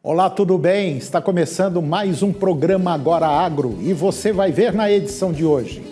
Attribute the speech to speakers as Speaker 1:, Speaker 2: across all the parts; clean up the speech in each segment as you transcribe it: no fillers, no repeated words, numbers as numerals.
Speaker 1: Olá, tudo bem? Está começando mais um programa Agora Agro e você vai ver na edição de hoje.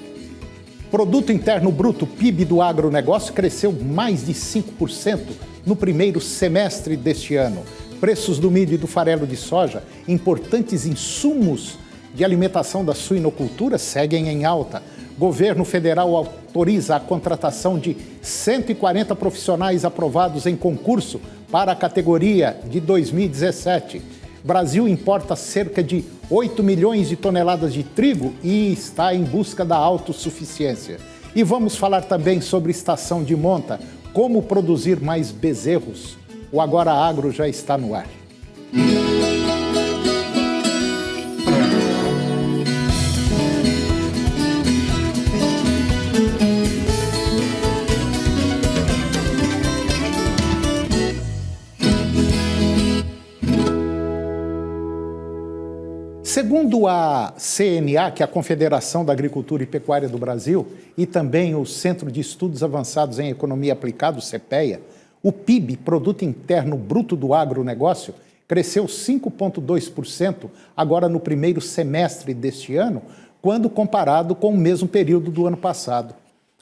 Speaker 1: Produto Interno Bruto, PIB do agronegócio, cresceu mais de 5% no primeiro semestre deste ano. Preços do milho e do farelo de soja, importantes insumos de alimentação da suinocultura, seguem em alta. Governo federal autoriza a contratação de 140 profissionais aprovados em concurso para a categoria de 2017. Brasil importa cerca de 8 milhões de toneladas de trigo e está em busca da autossuficiência. E vamos falar também sobre estação de monta, como produzir mais bezerros. O Agora Agro já está no ar. Segundo a CNA, que é a Confederação da Agricultura e Pecuária do Brasil, e também o Centro de Estudos Avançados em Economia Aplicada, o CEPEA, o PIB, Produto Interno Bruto do Agronegócio, cresceu 5,2% agora no primeiro semestre deste ano, quando comparado com o mesmo período do ano passado.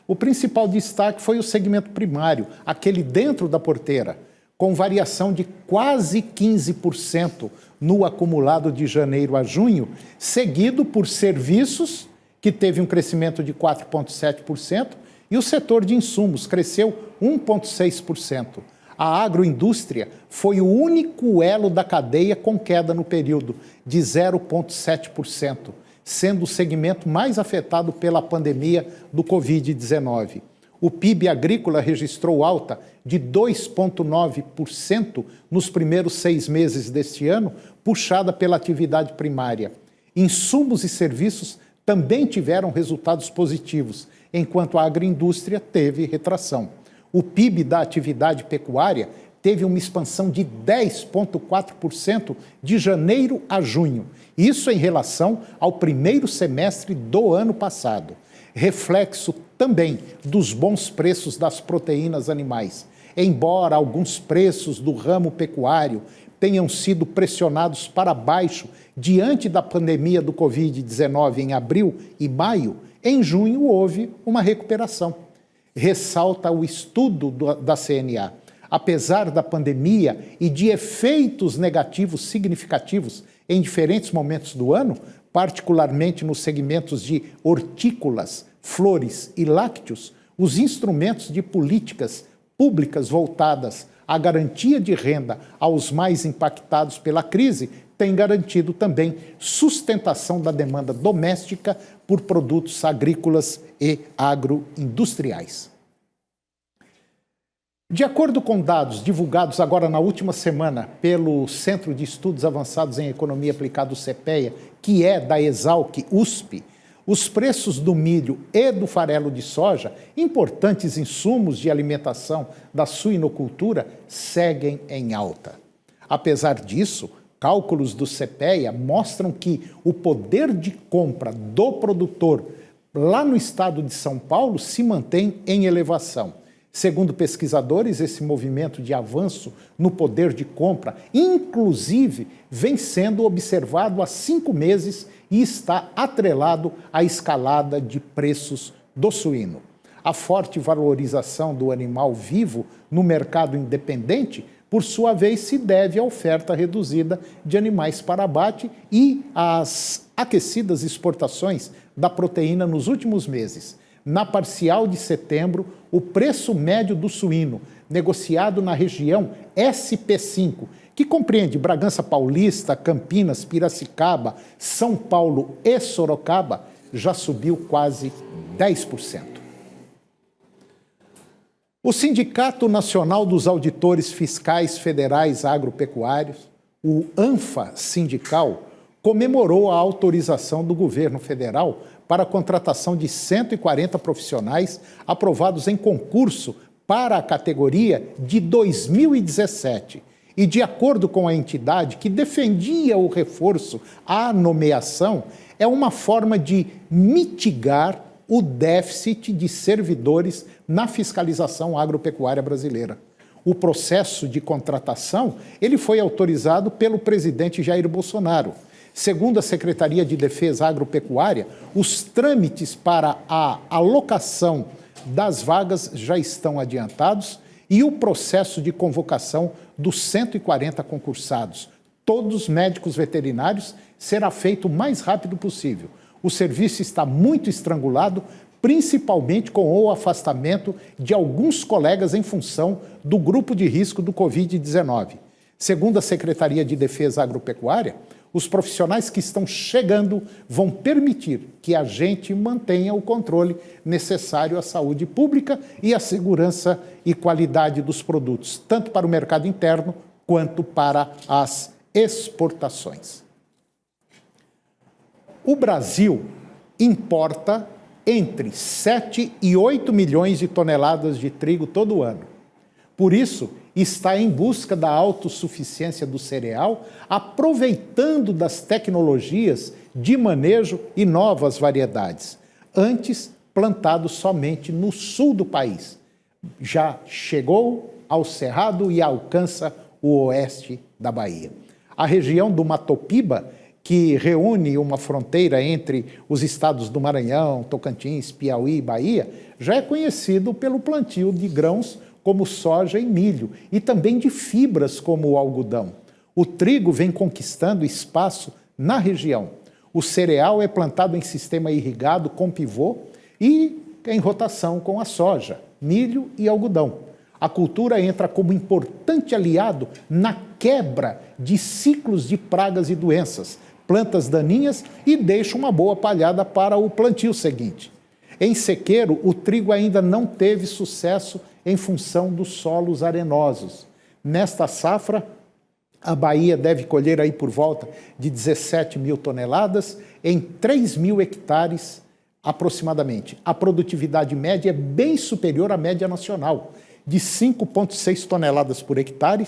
Speaker 1: O principal destaque foi o segmento primário, aquele dentro da porteira, com variação de quase 15% no acumulado de janeiro a junho, seguido por serviços, que teve um crescimento de 4,7%, e o setor de insumos cresceu 1,6%. A agroindústria foi o único elo da cadeia com queda no período, de 0,7%, sendo o segmento mais afetado pela pandemia do Covid-19. O PIB agrícola registrou alta de 2,9% nos primeiros 6 meses deste ano, puxada pela atividade primária. Insumos e serviços também tiveram resultados positivos, enquanto a agroindústria teve retração. O PIB da atividade pecuária teve uma expansão de 10,4% de janeiro a junho, isso em relação ao primeiro semestre do ano passado. Reflexo também dos bons preços das proteínas animais. Embora alguns preços do ramo pecuário tenham sido pressionados para baixo diante da pandemia do Covid-19 em abril e maio, em junho houve uma recuperação. Ressalta o estudo da CNA. Apesar da pandemia e de efeitos negativos significativos em diferentes momentos do ano, particularmente nos segmentos de hortícolas, flores e lácteos, os instrumentos de políticas públicas voltadas à garantia de renda aos mais impactados pela crise têm garantido também sustentação da demanda doméstica por produtos agrícolas e agroindustriais. De acordo com dados divulgados agora na última semana pelo Centro de Estudos Avançados em Economia Aplicada, o CEPEA, que é da Exalc-USP, os preços do milho e do farelo de soja, importantes insumos de alimentação da suinocultura, seguem em alta. Apesar disso, cálculos do CEPEA mostram que o poder de compra do produtor lá no estado de São Paulo se mantém em elevação. Segundo pesquisadores, esse movimento de avanço no poder de compra, inclusive, vem sendo observado há 5 meses e está atrelado à escalada de preços do suíno. A forte valorização do animal vivo no mercado independente, por sua vez, se deve à oferta reduzida de animais para abate e às aquecidas exportações da proteína nos últimos meses. Na parcial de setembro, o preço médio do suíno, negociado na região SP5, que compreende Bragança Paulista, Campinas, Piracicaba, São Paulo e Sorocaba, já subiu quase 10%. O Sindicato Nacional dos Auditores Fiscais Federais Agropecuários, o ANFA Sindical, comemorou a autorização do governo federal para a contratação de 140 profissionais aprovados em concurso para a categoria de 2017. E, de acordo com a entidade que defendia o reforço à nomeação, é uma forma de mitigar o déficit de servidores na fiscalização agropecuária brasileira. o processo de contratação, ele foi autorizado pelo presidente Jair Bolsonaro. Segundo a Secretaria de Defesa Agropecuária, os trâmites para a alocação das vagas já estão adiantados e o processo de convocação dos 140 concursados, todos médicos veterinários, será feito o mais rápido possível. O serviço está muito estrangulado, principalmente com o afastamento de alguns colegas em função do grupo de risco do Covid-19. Segundo a Secretaria de Defesa Agropecuária, os profissionais que estão chegando vão permitir que a gente mantenha o controle necessário à saúde pública e à segurança e qualidade dos produtos, tanto para o mercado interno quanto para as exportações. O Brasil importa entre 7 e 8 milhões de toneladas de trigo todo ano. Por isso, está em busca da autossuficiência do cereal, aproveitando das tecnologias de manejo e novas variedades, antes plantado somente no sul do país. Já chegou ao Cerrado e alcança o oeste da Bahia. A região do Matopiba, que reúne uma fronteira entre os estados do Maranhão, Tocantins, Piauí e Bahia, já é conhecido pelo plantio de grãos como soja e milho, e também de fibras como o algodão. O trigo vem conquistando espaço na região. O cereal é plantado em sistema irrigado com pivô e em rotação com a soja, milho e algodão. A cultura entra como importante aliado na quebra de ciclos de pragas e doenças, plantas daninhas, e deixa uma boa palhada para o plantio seguinte. Em sequeiro, o trigo ainda não teve sucesso em função dos solos arenosos. Nesta safra, a Bahia deve colher aí por volta de 17 mil toneladas em 3 mil hectares aproximadamente. A produtividade média é bem superior à média nacional, de 5,6 toneladas por hectare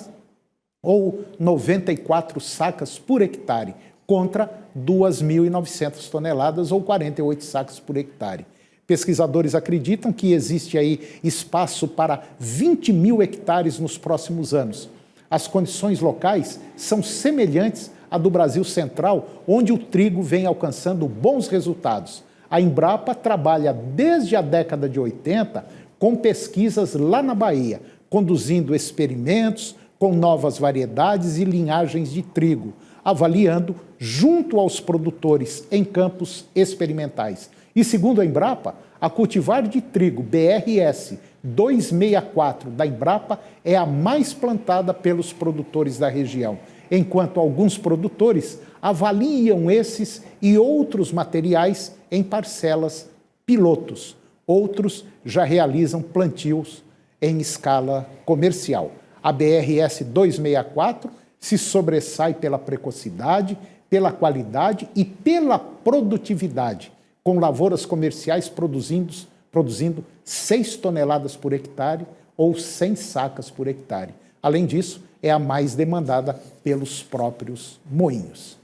Speaker 1: ou 94 sacas por hectare, contra 2.900 toneladas ou 48 sacas por hectare. Pesquisadores acreditam que existe aí espaço para 20 mil hectares nos próximos anos. As condições locais são semelhantes à do Brasil Central, onde o trigo vem alcançando bons resultados. A Embrapa trabalha desde a década de 80 com pesquisas lá na Bahia, conduzindo experimentos com novas variedades e linhagens de trigo, avaliando junto aos produtores em campos experimentais. E segundo a Embrapa, a cultivar de trigo BRS 264 da Embrapa é a mais plantada pelos produtores da região, enquanto alguns produtores avaliam esses e outros materiais em parcelas pilotos. Outros já realizam plantios em escala comercial. A BRS 264 se sobressai pela precocidade, pela qualidade e pela produtividade, com lavouras comerciais produzindo 6 toneladas por hectare ou 100 sacas por hectare. Além disso, é a mais demandada pelos próprios moinhos.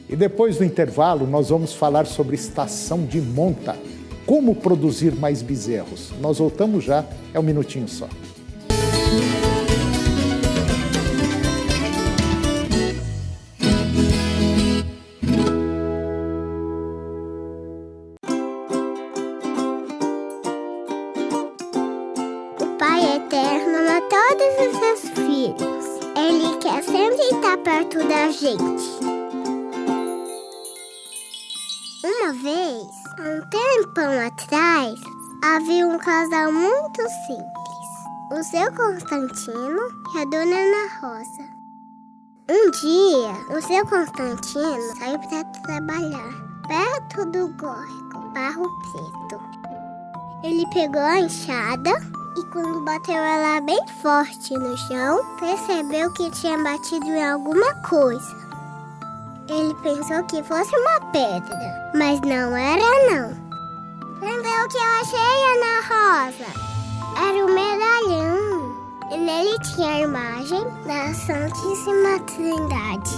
Speaker 1: E depois do intervalo, nós vamos falar sobre estação de monta, como produzir mais bezerros. Nós voltamos já, é um minutinho só.
Speaker 2: Ele quer sempre estar perto da gente. Uma vez, há um tempão atrás, havia um casal muito simples. O seu Constantino e a dona Ana Rosa. Um dia, o seu Constantino saiu para trabalhar perto do córrego Barro Preto. Ele pegou a enxada e quando bateu ela bem forte no chão, percebeu que tinha batido em alguma coisa. Ele pensou que fosse uma pedra, mas não era não. Lembrou o que eu achei, Ana Rosa? Era um medalhão. E nele tinha a imagem da Santíssima Trindade,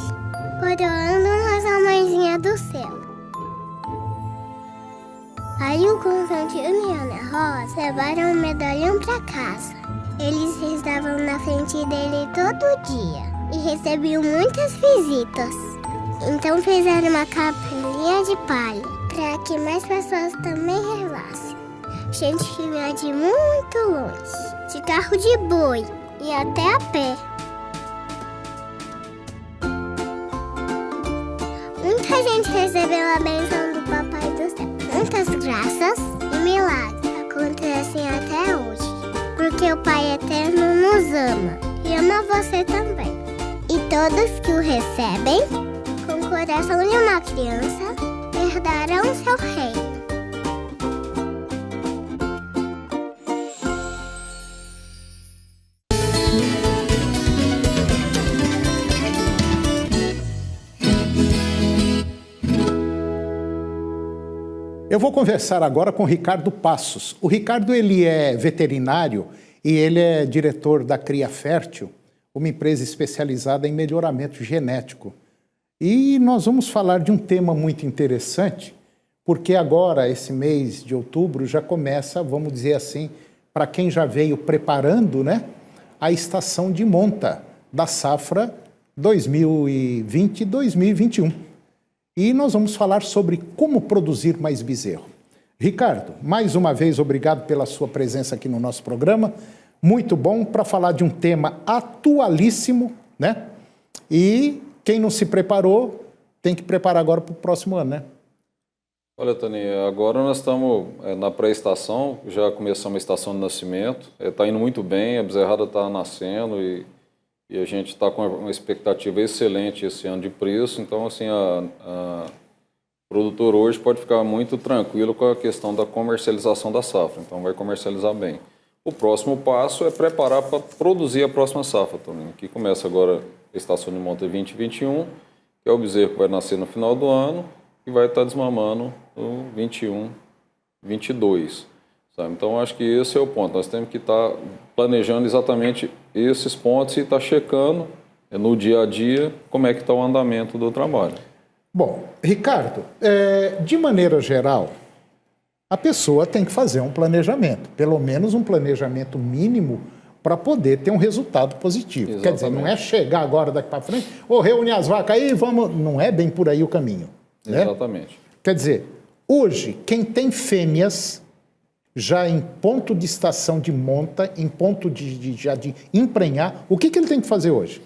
Speaker 2: coroando Nossa Mãezinha do Céu. Aí o Constantino e a Ana Rosa levaram o medalhão para casa. Eles estavam na frente dele todo dia e recebiam muitas visitas. Então fizeram uma capelinha de palha para que mais pessoas também rezassem. Gente que vinha de muito longe, de carro de boi e até a pé. Muita gente recebeu a bênção do Papai do Céu. Muitas graças e milagres acontecem até hoje, porque o Pai Eterno nos ama e ama você também. E todos que o recebem, com o coração de uma criança, herdarão seu reino.
Speaker 1: Eu vou conversar agora com o Ricardo Passos. O Ricardo, ele é veterinário e ele é diretor da Cria Fértil, uma empresa especializada em melhoramento genético. E nós vamos falar de um tema muito interessante, porque agora, esse mês de outubro, já começa, vamos dizer assim, para quem já veio preparando, né, a estação de monta da safra 2020-2021. E nós vamos falar sobre como produzir mais bezerro. Ricardo, mais uma vez, obrigado pela sua presença aqui no nosso programa. Muito bom para falar de um tema atualíssimo, né? E quem não se preparou tem que preparar agora para o próximo ano, né?
Speaker 3: Olha, Tony, agora nós estamos na pré-estação, já começamos a estação de nascimento. Está indo muito bem, a bezerrada está nascendo e a gente está com uma expectativa excelente esse ano de preço. Então, assim, o produtor hoje pode ficar muito tranquilo com a questão da comercialização da safra. Então, vai comercializar bem. O próximo passo é preparar para produzir a próxima safra, Tony, que começa agora a estação de monta 2021, que é o bezerro que vai nascer no final do ano e vai estar desmamando no 21, 22. Sabe? Então, acho que esse é o ponto. Nós temos que estar planejando exatamente esses pontos e estar checando no dia a dia como é que está o andamento do trabalho.
Speaker 1: Bom, Ricardo, de maneira geral, a pessoa tem que fazer um planejamento, pelo menos um planejamento mínimo para poder ter um resultado positivo. Exatamente. Quer dizer, não é chegar agora daqui para frente, reunir as vacas aí, vamos... Não é bem por aí o caminho. Né?
Speaker 3: Exatamente.
Speaker 1: Quer dizer, hoje, quem tem fêmeas já em ponto de estação de monta, em ponto de emprenhar, o que ele tem que fazer hoje?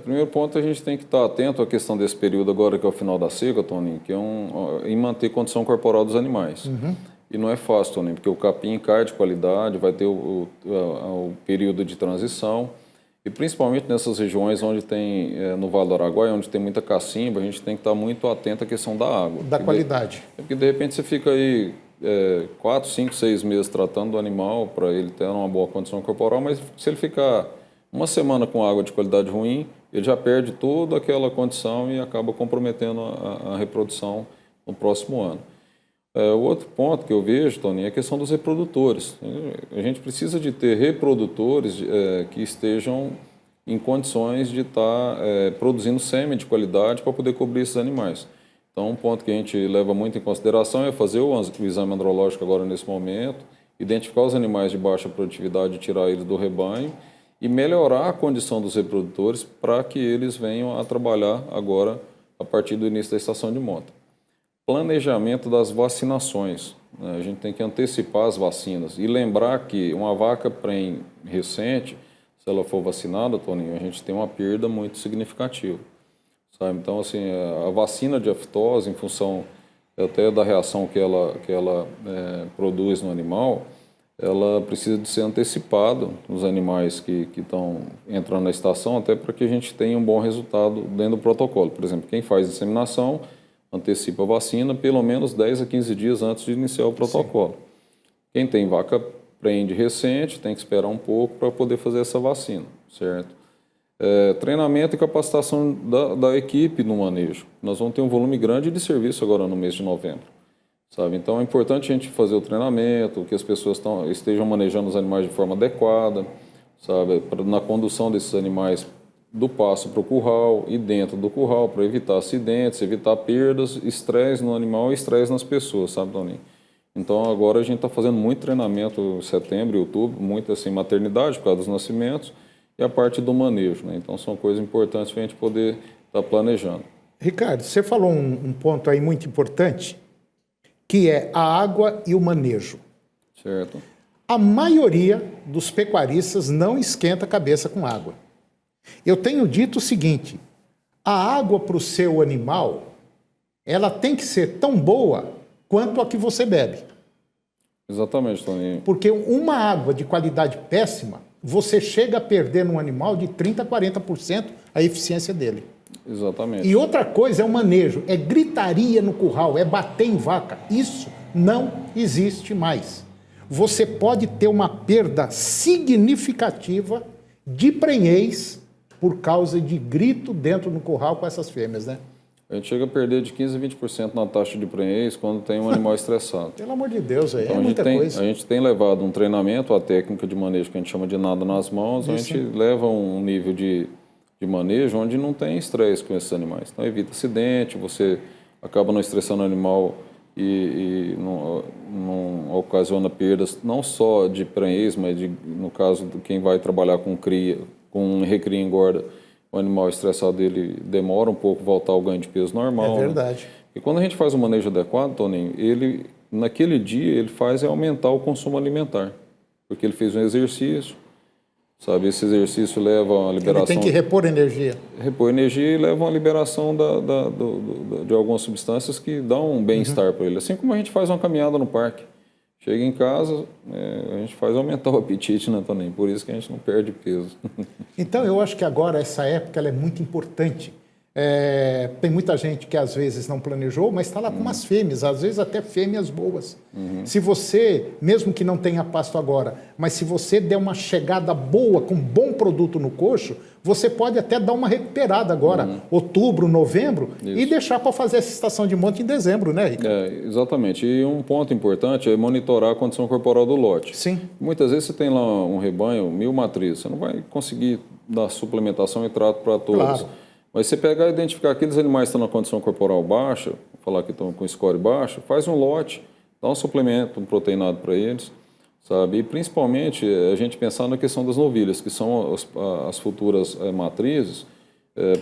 Speaker 3: Primeiro ponto, a gente tem que estar atento à questão desse período agora, que é o final da seca, Tony, que é em manter condição corporal dos animais. Uhum. E não é fácil, Tony, porque o capim cai de qualidade, vai ter o período de transição, e principalmente nessas regiões onde tem, no Vale do Araguaia, onde tem muita cacimba, a gente tem que estar muito atento à questão da água.
Speaker 1: Da qualidade.
Speaker 3: Porque de repente você fica aí 4, 5, 6 meses tratando do animal para ele ter uma boa condição corporal, mas se ele ficar uma semana com água de qualidade ruim, ele já perde toda aquela condição e acaba comprometendo a reprodução no próximo ano. O outro ponto que eu vejo, Tony, é a questão dos reprodutores. A gente precisa de ter reprodutores que estejam em condições de estar produzindo sêmen de qualidade para poder cobrir esses animais. Então, um ponto que a gente leva muito em consideração é fazer o exame andrológico agora nesse momento, identificar os animais de baixa produtividade e tirar eles do rebanho e melhorar a condição dos reprodutores para que eles venham a trabalhar agora a partir do início da estação de monta. Planejamento das vacinações. A gente tem que antecipar as vacinas e lembrar que uma vaca prenhe recente, se ela for vacinada, Toninho, a gente tem uma perda muito significativa. Sabe? Então, assim, a vacina de aftose, em função até da reação que ela produz no animal, ela precisa de ser antecipada nos animais que estão entrando na estação, até para que a gente tenha um bom resultado dentro do protocolo. Por exemplo, quem faz inseminação antecipa a vacina pelo menos 10 a 15 dias antes de iniciar o protocolo. Sim. Quem tem vaca prende recente tem que esperar um pouco para poder fazer essa vacina, certo? Treinamento e capacitação da equipe no manejo. Nós vamos ter um volume grande de serviço agora no mês de novembro, sabe? Então é importante a gente fazer o treinamento, que as pessoas estejam manejando os animais de forma adequada, sabe? Na condução desses animais do pasto para o curral e dentro do curral, para evitar acidentes, evitar perdas, estresse no animal e estresse nas pessoas, sabe, Toninho? Então agora a gente está fazendo muito treinamento em setembro e outubro, muito assim, maternidade por causa dos nascimentos e a parte do manejo, né? Então são coisas importantes para a gente poder estar planejando.
Speaker 1: Ricardo, você falou um ponto aí muito importante, que é a água e o manejo.
Speaker 3: Certo.
Speaker 1: A maioria dos pecuaristas não esquenta a cabeça com água. Eu tenho dito o seguinte, a água para o seu animal, ela tem que ser tão boa quanto a que você bebe.
Speaker 3: Exatamente, Toninho.
Speaker 1: Porque uma água de qualidade péssima, você chega a perder num animal de 30% a 40% a eficiência dele.
Speaker 3: Exatamente.
Speaker 1: E outra coisa é o manejo, é gritaria no curral, é bater em vaca. Isso não existe mais. Você pode ter uma perda significativa de prenhez por causa de grito dentro do curral com essas fêmeas, né?
Speaker 3: A gente chega a perder de 15% a 20% na taxa de prenhez quando tem um animal estressado.
Speaker 1: Pelo amor de Deus, aí
Speaker 3: Então,
Speaker 1: é muita coisa.
Speaker 3: A gente tem levado um treinamento, a técnica de manejo que a gente chama de nada nas mãos, a gente leva um nível de manejo onde não tem estresse com esses animais. Então evita acidente, você acaba não estressando o animal e não ocasiona perdas não só de prenhez, mas no caso de quem vai trabalhar com cria, com recria e engorda, o animal estressado ele demora um pouco voltar ao ganho de peso normal.
Speaker 1: É verdade.
Speaker 3: Né? E quando a gente faz o manejo adequado, Toninho, ele naquele dia ele faz aumentar o consumo alimentar, porque ele fez um exercício, sabe? Esse exercício leva a liberação...
Speaker 1: Ele tem que repor energia.
Speaker 3: Repor energia e leva a liberação de algumas substâncias que dão um bem-estar para ele. Assim como a gente faz uma caminhada no parque. Chega em casa, a gente faz aumentar o apetite, né, Toninho? Por isso que a gente não perde peso.
Speaker 1: Então, eu acho que agora, essa época, ela é muito importante. Tem muita gente que às vezes não planejou, mas está lá com umas fêmeas, às vezes até fêmeas boas. Se você, mesmo que não tenha pasto agora, mas se você der uma chegada boa, com bom produto no coxo, você pode até dar uma recuperada agora, outubro, novembro, e deixar para fazer essa estação de monte em dezembro, né, Ricardo?
Speaker 3: Exatamente. E um ponto importante é monitorar a condição corporal do lote.
Speaker 1: Sim.
Speaker 3: Muitas vezes você tem lá um rebanho, 1000 matrizes, você não vai conseguir dar suplementação e trato para todos.
Speaker 1: Claro.
Speaker 3: Mas você pegar e identificar aqueles animais que estão na condição corporal baixa, falar que estão com score baixo, faz um lote, dá um suplemento, um proteinado para eles, sabe? E principalmente a gente pensar na questão das novilhas, que são as futuras matrizes,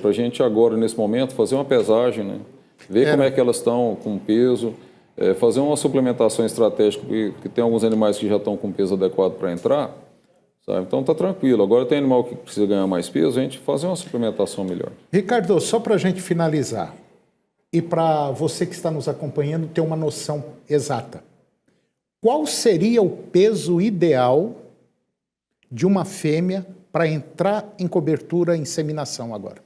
Speaker 3: para a gente agora, nesse momento, fazer uma pesagem, né? Ver como é que elas estão com peso, fazer uma suplementação estratégica, porque tem alguns animais que já estão com peso adequado para entrar, sabe? Então está tranquilo. Agora tem animal que precisa ganhar mais peso, a gente fazer uma suplementação melhor.
Speaker 1: Ricardo, só para a gente finalizar, e para você que está nos acompanhando ter uma noção exata, qual seria o peso ideal de uma fêmea para entrar em cobertura e inseminação agora?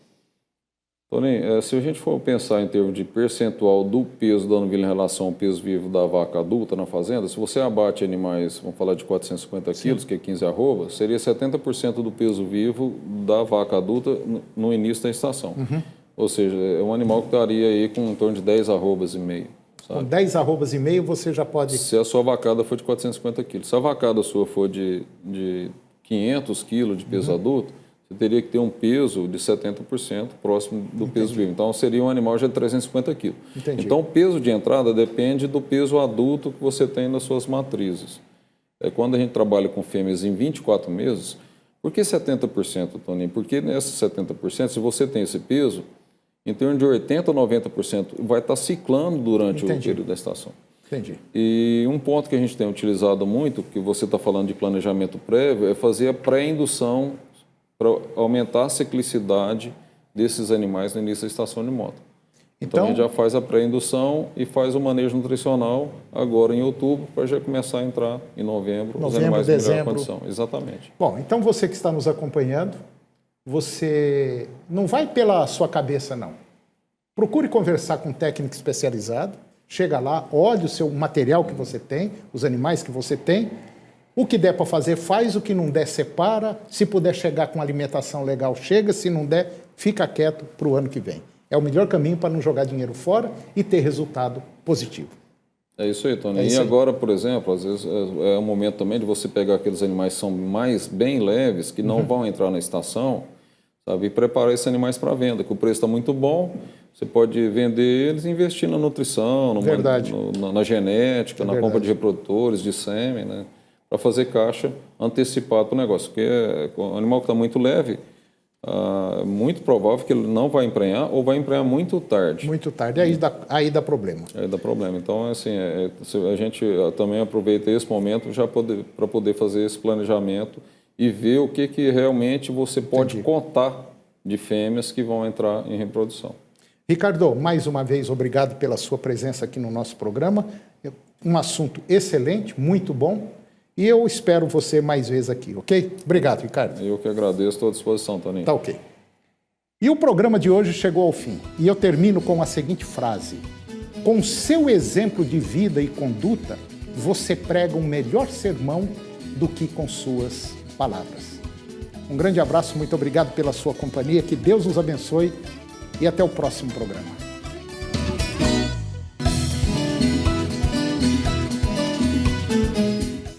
Speaker 3: Toninho, se a gente for pensar em termos de percentual do peso da novilha em relação ao peso vivo da vaca adulta na fazenda, se você abate animais, vamos falar de 450 quilos, que é 15 arrobas, seria 70% do peso vivo da vaca adulta no início da estação. Ou seja, é um animal que estaria aí com em torno de 10 arrobas e meio. Sabe?
Speaker 1: Com 10 arrobas e meio você já pode...
Speaker 3: Se a sua vacada for de 450 quilos. Se a vacada sua for de 500 quilos de peso adulto, você teria que ter um peso de 70% próximo do peso vivo. Então, seria um animal já de 350 quilos.
Speaker 1: Entendi.
Speaker 3: Então, o peso de entrada depende do peso adulto que você tem nas suas matrizes. Quando a gente trabalha com fêmeas em 24 meses, por que 70%, Toninho? Porque nesses 70%, se você tem esse peso, em torno de 80% a 90% vai estar ciclando durante o período da estação.
Speaker 1: Entendi.
Speaker 3: E um ponto que a gente tem utilizado muito, que você está falando de planejamento prévio, é fazer a pré-indução para aumentar a ciclicidade desses animais no início da estação de moto. Então a gente já faz a pré-indução e faz o manejo nutricional agora em outubro, para já começar a entrar em novembro os animais em melhor condição. Exatamente.
Speaker 1: Bom, então você que está nos acompanhando, você não vai pela sua cabeça, não. Procure conversar com um técnico especializado, chega lá, olhe o seu material que você tem, os animais que você tem, o que der para fazer, faz, o que não der, separa, se puder chegar com alimentação legal, chega, se não der, fica quieto para o ano que vem. É o melhor caminho para não jogar dinheiro fora e ter resultado positivo.
Speaker 3: É isso aí, Tony. E agora, por exemplo, às vezes é um momento também de você pegar aqueles animais que são bem leves, que não vão entrar na estação, sabe? E preparar esses animais para venda, que o preço está muito bom, você pode vender eles e investir na nutrição,
Speaker 1: Verdade.
Speaker 3: na genética, na compra de reprodutores, de sêmen, né? Para fazer caixa antecipado para o negócio. Porque o animal que está muito leve, é muito provável que ele não vai emprenhar ou vai emprenhar muito tarde.
Speaker 1: Muito tarde, aí dá problema.
Speaker 3: Aí dá problema. Então, assim, a gente também aproveita esse momento já para poder fazer esse planejamento e ver o que realmente você pode contar de fêmeas que vão entrar em reprodução.
Speaker 1: Ricardo, mais uma vez, obrigado pela sua presença aqui no nosso programa. Um assunto excelente, muito bom. E eu espero você mais vezes aqui, ok? Obrigado, Ricardo.
Speaker 3: Eu que agradeço, estou à disposição, Toninho.
Speaker 1: Tá ok. E o programa de hoje chegou ao fim. E eu termino com a seguinte frase. Com seu exemplo de vida e conduta, você prega um melhor sermão do que com suas palavras. Um grande abraço, muito obrigado pela sua companhia, que Deus nos abençoe e até o próximo programa.